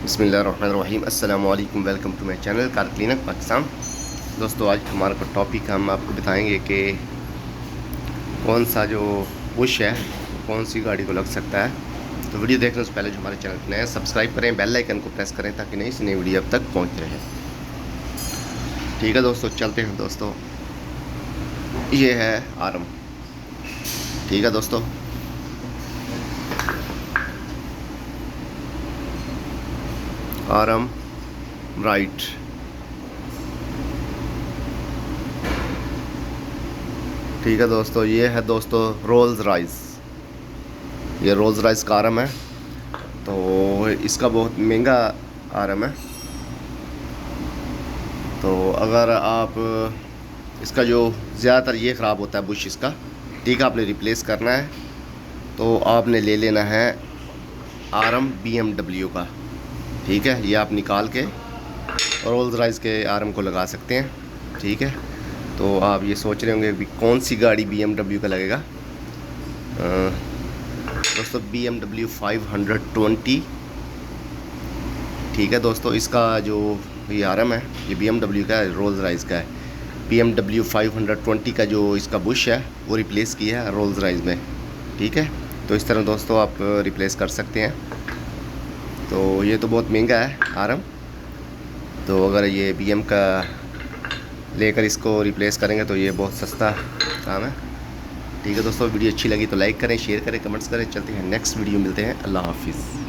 बिस्मिल्लाहिर्रहमानिर्रहीम अस्सलामु अलैकुम। Welcome to my channel car cleaner Pakistan. दोस्तों आज हमारा को टॉपिक हम आपको बताएंगे कि कौन सा जो बुश है कौन सी गाड़ी को लग सकता है। तो वीडियो देखने से पहले जो हमारे चैनल को नए सब्सक्राइब करें, बेल आइकन को प्रेस करें ताकि नई से नई वीडियो अब तक पहुँच रहे। ठीक है दोस्तों, चलते हैं दोस्तों। ये है आरम। ठीक है दोस्तों, आरम राइट। ठीक है दोस्तों, ये है दोस्तों रोल्स रॉयस। ये रोल्स रॉयस का आरम है। तो इसका बहुत महंगा आरम है। तो अगर आप इसका जो ज़्यादातर ये ख़राब होता है बुश इसका, ठीक है, आपने रिप्लेस करना है तो आपने ले लेना है आरम BMW का। ठीक है, ये आप निकाल के रोल्स रॉयस के आरम को लगा सकते हैं। ठीक है, तो आप ये सोच रहे होंगे कि कौन सी गाड़ी BMW का लगेगा। दोस्तों BMW 520। ठीक है दोस्तों, इसका जो ये आरम है ये BMW का है, रोल्स रॉयस का है। BMW 520 का जो इसका बुश है वो रिप्लेस किया है रोल्स रॉयस में। ठीक है, तो इस तरह दोस्तों आप रिप्लेस कर सकते हैं। तो ये तो बहुत महंगा है आरम, तो अगर ये BM का लेकर इसको रिप्लेस करेंगे तो ये बहुत सस्ता काम है। ठीक है दोस्तों, वीडियो अच्छी लगी तो लाइक करें, शेयर करें, कमेंट्स करें। चलते हैं नेक्स्ट वीडियो, मिलते हैं। अल्लाह हाफिज़।